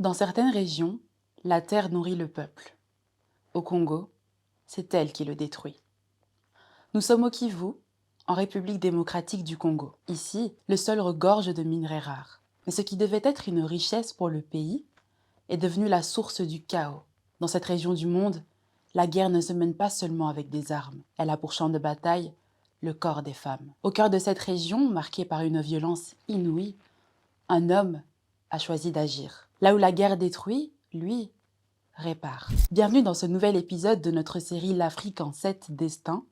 Dans certaines régions, la terre nourrit le peuple. Au Congo, c'est elle qui le détruit. Nous sommes au Kivu, en République démocratique du Congo. Ici, le sol regorge de minerais rares. Mais ce qui devait être une richesse pour le pays est devenu la source du chaos. Dans cette région du monde, la guerre ne se mène pas seulement avec des armes. Elle a pour champ de bataille le corps des femmes. Au cœur de cette région, marquée par une violence inouïe, un homme a choisi d'agir. Là où la guerre détruit, lui répare. Bienvenue dans ce nouvel épisode de notre série L'Afrique en 7 destins.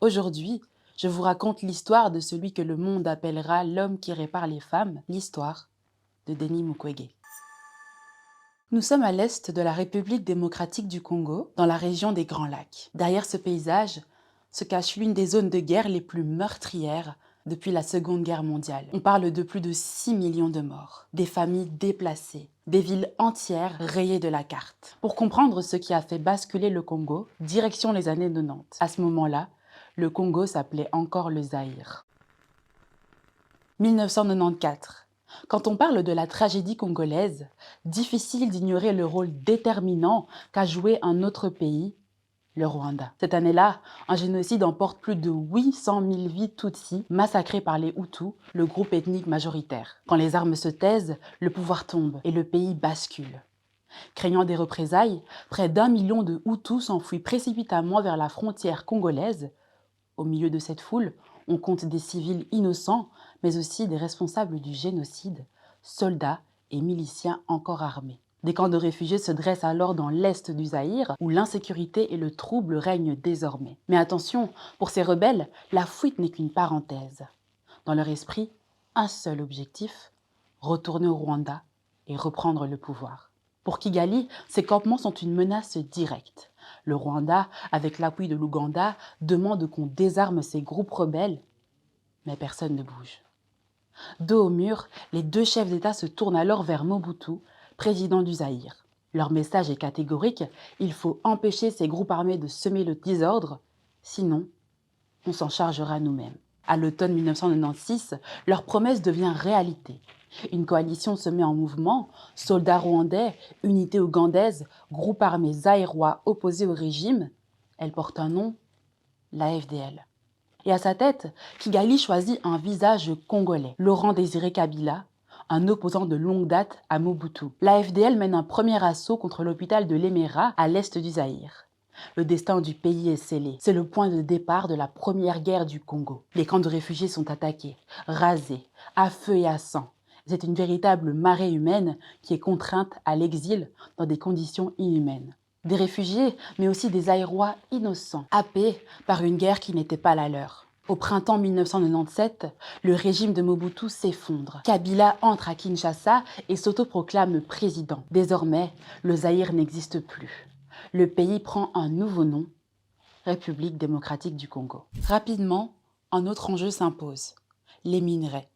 Aujourd'hui, je vous raconte l'histoire de celui que le monde appellera l'homme qui répare les femmes, l'histoire de Denis Mukwege. Nous sommes à l'est de la République démocratique du Congo, dans la région des Grands Lacs. Derrière ce paysage se cache l'une des zones de guerre les plus meurtrières depuis la Seconde Guerre mondiale. On parle de plus de 6 millions de morts, des familles déplacées, des villes entières rayées de la carte. Pour comprendre ce qui a fait basculer le Congo, direction les années 90. À ce moment-là, le Congo s'appelait encore le Zaïre. 1994. Quand on parle de la tragédie congolaise, difficile d'ignorer le rôle déterminant qu'a joué un autre pays, le Rwanda. Cette année-là, un génocide emporte plus de 800 000 vies Tutsis massacrées par les Hutus, le groupe ethnique majoritaire. Quand les armes se taisent, le pouvoir tombe et le pays bascule. Craignant des représailles, près d'1 million de Hutus s'enfuient précipitamment vers la frontière congolaise. Au milieu de cette foule, on compte des civils innocents, mais aussi des responsables du génocide, soldats et miliciens encore armés. Des camps de réfugiés se dressent alors dans l'est du Zaïre, où l'insécurité et le trouble règnent désormais. Mais attention, pour ces rebelles, la fuite n'est qu'une parenthèse. Dans leur esprit, un seul objectif, retourner au Rwanda et reprendre le pouvoir. Pour Kigali, ces campements sont une menace directe. Le Rwanda, avec l'appui de l'Ouganda, demande qu'on désarme ces groupes rebelles, mais personne ne bouge. Dos au mur, les deux chefs d'État se tournent alors vers Mobutu, président du Zaïre. Leur message est catégorique, il faut empêcher ces groupes armés de semer le désordre, sinon on s'en chargera nous-mêmes. À l'automne 1996, leur promesse devient réalité. Une coalition se met en mouvement, soldats rwandais, unités ougandaises, groupes armés zaïrois opposés au régime. Elle porte un nom, la FDL. Et à sa tête, Kigali choisit un visage congolais, Laurent Désiré Kabila, un opposant de longue date à Mobutu. La FDL mène un premier assaut contre l'hôpital de l'Emera à l'est du Zaïre. Le destin du pays est scellé. C'est le point de départ de la première guerre du Congo. Les camps de réfugiés sont attaqués, rasés, à feu et à sang. C'est une véritable marée humaine qui est contrainte à l'exil dans des conditions inhumaines. Des réfugiés, mais aussi des Zaïrois innocents, happés par une guerre qui n'était pas la leur. Au printemps 1997, le régime de Mobutu s'effondre. Kabila entre à Kinshasa et s'autoproclame président. Désormais, le Zaïre n'existe plus. Le pays prend un nouveau nom, République démocratique du Congo. Rapidement, un autre enjeu s'impose, les minerais.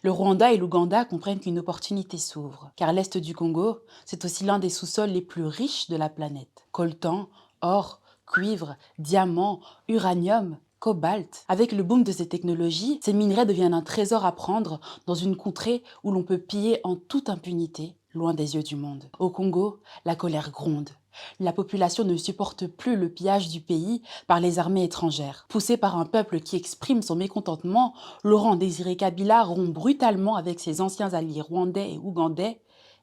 Le Rwanda et l'Ouganda comprennent qu'une opportunité s'ouvre, car l'Est du Congo, c'est aussi l'un des sous-sols les plus riches de la planète. Coltan, or, cuivre, diamants, uranium, cobalt. Avec le boom de ces technologies, ces minerais deviennent un trésor à prendre dans une contrée où l'on peut piller en toute impunité, loin des yeux du monde. Au Congo, la colère gronde. La population ne supporte plus le pillage du pays par les armées étrangères. Poussé par un peuple qui exprime son mécontentement, Laurent Désiré Kabila rompt brutalement avec ses anciens alliés rwandais et ougandais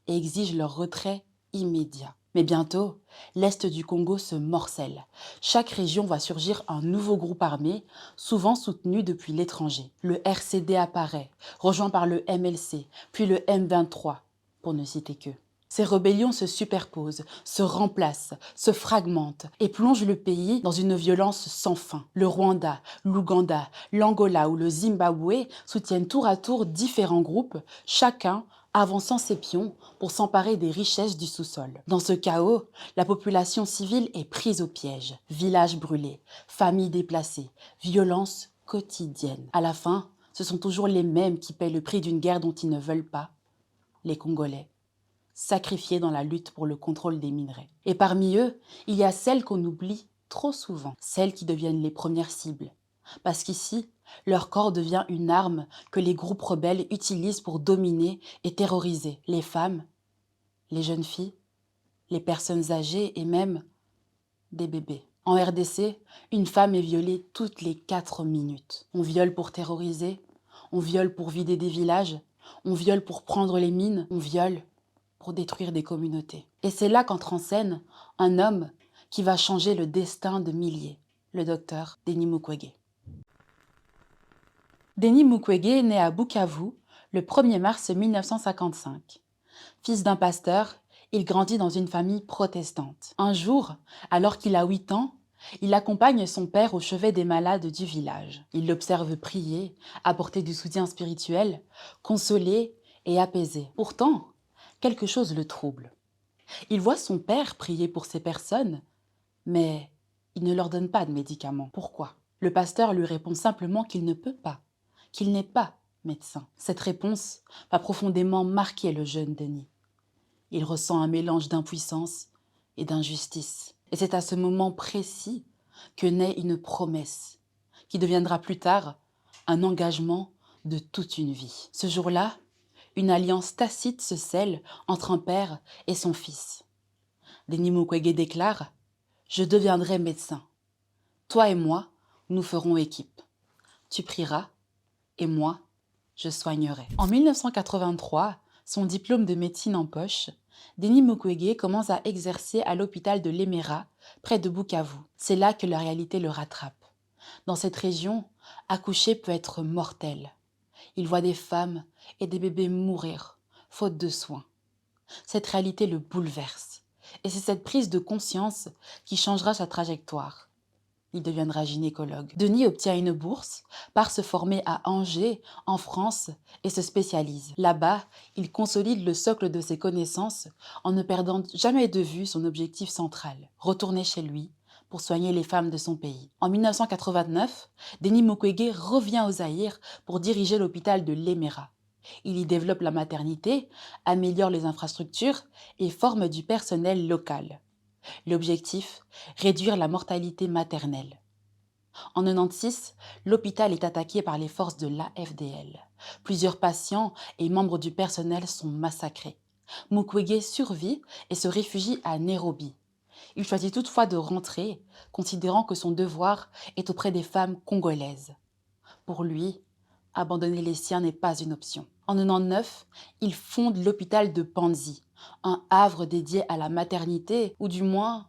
et exige leur retrait immédiat. Mais bientôt, l'Est du Congo se morcelle. Chaque région voit surgir un nouveau groupe armé, souvent soutenu depuis l'étranger. Le RCD apparaît, rejoint par le MLC, puis le M23, pour ne citer qu'eux. Ces rébellions se superposent, se remplacent, se fragmentent et plongent le pays dans une violence sans fin. Le Rwanda, l'Ouganda, l'Angola ou le Zimbabwe soutiennent tour à tour différents groupes, chacun avançant ses pions pour s'emparer des richesses du sous-sol. Dans ce chaos, la population civile est prise au piège. Villages brûlés, familles déplacées, violences quotidiennes. À la fin, ce sont toujours les mêmes qui paient le prix d'une guerre dont ils ne veulent pas, les Congolais, sacrifiés dans la lutte pour le contrôle des minerais. Et parmi eux, il y a celles qu'on oublie trop souvent, celles qui deviennent les premières cibles. Parce qu'ici, leur corps devient une arme que les groupes rebelles utilisent pour dominer et terroriser les femmes les jeunes filles, les personnes âgées et même des bébés. En RDC, une femme est violée toutes les 4 minutes. On viole pour terroriser, on viole pour vider des villages, on viole pour prendre les mines, on viole pour détruire des communautés. Et c'est là qu'entre en scène un homme qui va changer le destin de milliers, le docteur Denis Mukwege. Denis Mukwege est né à Bukavu le 1er mars 1955. Fils d'un pasteur, il grandit dans une famille protestante. Un jour, alors qu'il a 8 ans, il accompagne son père au chevet des malades du village. Il l'observe prier, apporter du soutien spirituel, consoler et apaiser. Pourtant, quelque chose le trouble. Il voit son père prier pour ces personnes, mais il ne leur donne pas de médicaments. Pourquoi? Le pasteur lui répond simplement qu'il ne peut pas, qu'il n'est pas médecin. Cette réponse va profondément marquer le jeune Denis. Il ressent un mélange d'impuissance et d'injustice. Et c'est à ce moment précis que naît une promesse, qui deviendra plus tard un engagement de toute une vie. Ce jour-là, une alliance tacite se scelle entre un père et son fils. Denis Mukwege déclare « Je deviendrai médecin. Toi et moi, nous ferons équipe. Tu prieras et moi, je soignerai. » En 1983, son diplôme de médecine en poche, Denis Mukwege commence à exercer à l'hôpital de Lemera, près de Bukavu. C'est là que la réalité le rattrape. Dans cette région, accoucher peut être mortel. Il voit des femmes et des bébés mourir, faute de soins. Cette réalité le bouleverse. Et c'est cette prise de conscience qui changera sa trajectoire. Il deviendra gynécologue. Denis obtient une bourse, part se former à Angers, en France, et se spécialise. Là-bas, il consolide le socle de ses connaissances en ne perdant jamais de vue son objectif central, retourner chez lui pour soigner les femmes de son pays. En 1989, Denis Mukwege revient au Zaïre pour diriger l'hôpital de Lemera. Il y développe la maternité, améliore les infrastructures et forme du personnel local. L'objectif, réduire la mortalité maternelle. En 1996, l'hôpital est attaqué par les forces de l'AFDL. Plusieurs patients et membres du personnel sont massacrés. Mukwege survit et se réfugie à Nairobi. Il choisit toutefois de rentrer, considérant que son devoir est auprès des femmes congolaises. Pour lui, abandonner les siens n'est pas une option. En 1999, il fonde l'hôpital de Panzi, un havre dédié à la maternité, ou du moins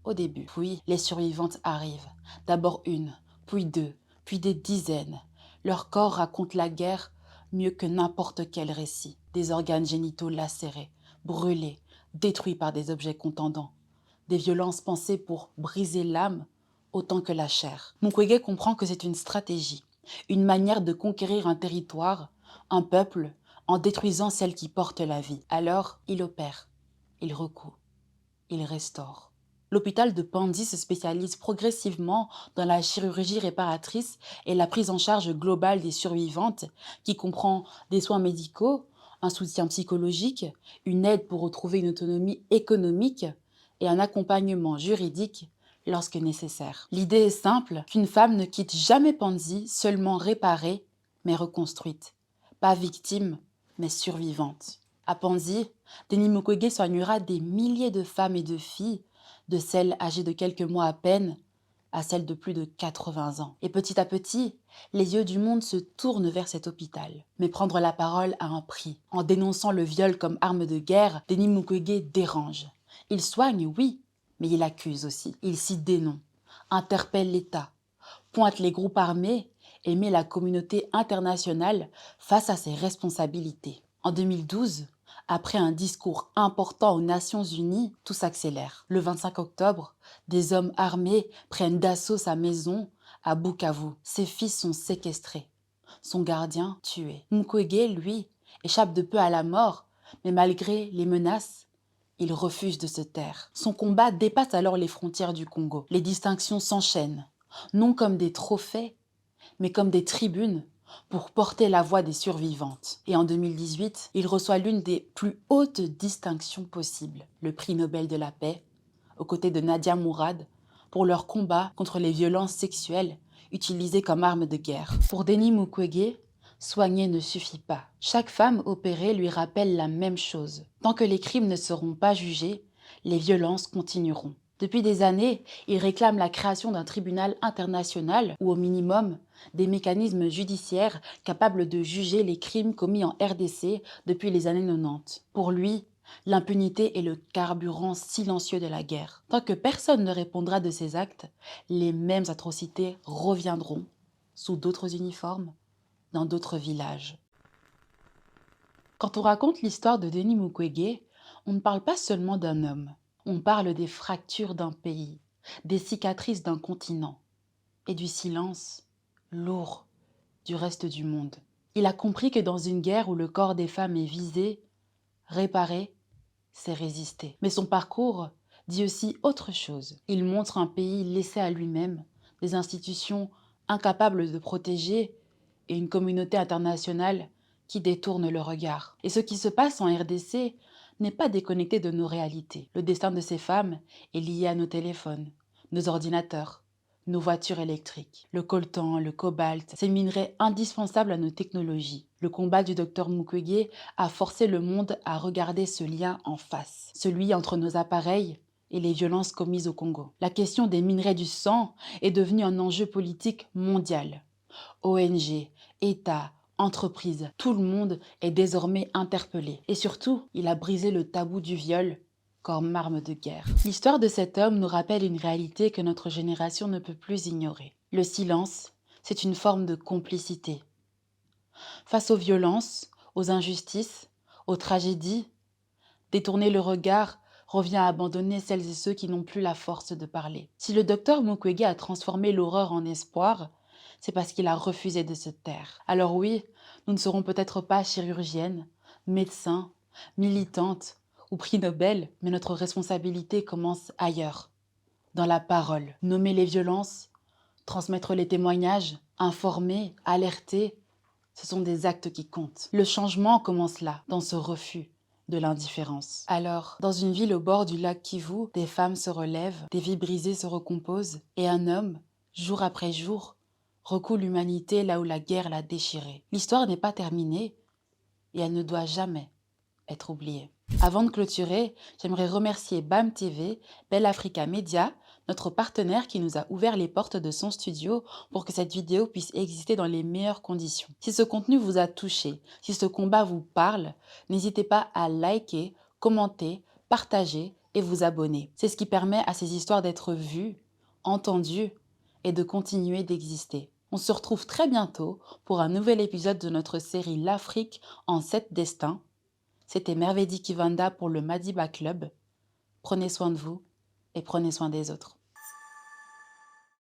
au début. Puis les survivantes arrivent, d'abord une, puis deux, puis des dizaines. Leur corps raconte la guerre mieux que n'importe quel récit. Des organes génitaux lacérés, brûlés, détruits par des objets contendants. Des violences pensées pour briser l'âme autant que la chair. Mukwege comprend que c'est une stratégie, une manière de conquérir un territoire, un peuple, en détruisant celle qui porte la vie. Alors, il opère, il recoud, il restaure. L'hôpital de Panzi se spécialise progressivement dans la chirurgie réparatrice et la prise en charge globale des survivantes, qui comprend des soins médicaux, un soutien psychologique, une aide pour retrouver une autonomie économique et un accompagnement juridique lorsque nécessaire. L'idée est simple, qu'une femme ne quitte jamais Panzi seulement réparée, mais reconstruite. Pas victime, mais survivante. À Panzi, Denis Mukwege soignera des milliers de femmes et de filles, de celles âgées de quelques mois à peine à celles de plus de 80 ans. Et petit à petit, les yeux du monde se tournent vers cet hôpital. Mais prendre la parole a un prix. En dénonçant le viol comme arme de guerre, Denis Mukwege dérange. Il soigne, oui, mais il accuse aussi. Il cite des noms, interpelle l'État, pointe les groupes armés et met la communauté internationale face à ses responsabilités. En 2012, après un discours important aux Nations Unies, tout s'accélère. Le 25 octobre, des hommes armés prennent d'assaut sa maison à Bukavu. Ses fils sont séquestrés, son gardien tué. Mukwege, lui, échappe de peu à la mort, mais malgré les menaces, il refuse de se taire. Son combat dépasse alors les frontières du Congo. Les distinctions s'enchaînent, non comme des trophées, mais comme des tribunes pour porter la voix des survivantes. Et en 2018, il reçoit l'une des plus hautes distinctions possibles, le prix Nobel de la paix, aux côtés de Nadia Mourad, pour leur combat contre les violences sexuelles utilisées comme arme de guerre. Pour Denis Mukwege, Soigner ne suffit pas. Chaque femme opérée lui rappelle la même chose. Tant que les crimes ne seront pas jugés, les violences continueront. Depuis des années, ils réclament la création d'un tribunal international ou au minimum des mécanismes judiciaires capables de juger les crimes commis en RDC depuis les années 90. Pour lui, l'impunité est le carburant silencieux de la guerre. Tant que personne ne répondra de ces actes, les mêmes atrocités reviendront sous d'autres uniformes dans d'autres villages. Quand on raconte l'histoire de Denis Mukwege, on ne parle pas seulement d'un homme. On parle des fractures d'un pays, des cicatrices d'un continent et du silence lourd du reste du monde. Il a compris que dans une guerre où le corps des femmes est visé, réparer, c'est résister. Mais son parcours dit aussi autre chose. Il montre un pays laissé à lui-même, des institutions incapables de protéger et une communauté internationale qui détourne le regard. Et ce qui se passe en RDC n'est pas déconnecté de nos réalités. Le destin de ces femmes est lié à nos téléphones, nos ordinateurs, nos voitures électriques. Le coltan, le cobalt, ces minerais indispensables à nos technologies. Le combat du docteur Mukwege a forcé le monde à regarder ce lien en face, celui entre nos appareils et les violences commises au Congo. La question des minerais du sang est devenue un enjeu politique mondial. ONG, États, entreprises, tout le monde est désormais interpellé. Et surtout, il a brisé le tabou du viol comme arme de guerre. L'histoire de cet homme nous rappelle une réalité que notre génération ne peut plus ignorer. Le silence, c'est une forme de complicité. Face aux violences, aux injustices, aux tragédies, détourner le regard revient à abandonner celles et ceux qui n'ont plus la force de parler. Si le docteur Mukwege a transformé l'horreur en espoir, c'est parce qu'il a refusé de se taire. Alors oui, nous ne serons peut-être pas chirurgiennes, médecins, militantes ou prix Nobel, mais notre responsabilité commence ailleurs, dans la parole. Nommer les violences, transmettre les témoignages, informer, alerter, ce sont des actes qui comptent. Le changement commence là, dans ce refus de l'indifférence. Alors, dans une ville au bord du lac Kivu, des femmes se relèvent, des vies brisées se recomposent, et un homme, jour après jour, recoue l'humanité là où la guerre l'a déchirée. L'histoire n'est pas terminée, et elle ne doit jamais être oubliée. Avant de clôturer, j'aimerais remercier BAM TV, Bell Africa Media, notre partenaire qui nous a ouvert les portes de son studio pour que cette vidéo puisse exister dans les meilleures conditions. Si ce contenu vous a touché, si ce combat vous parle, n'hésitez pas à liker, commenter, partager et vous abonner. C'est ce qui permet à ces histoires d'être vues, entendues et de continuer d'exister. On se retrouve très bientôt pour un nouvel épisode de notre série L'Afrique en 7 destins. C'était Merveille Kivanda pour le Madiba Club. Prenez soin de vous et prenez soin des autres.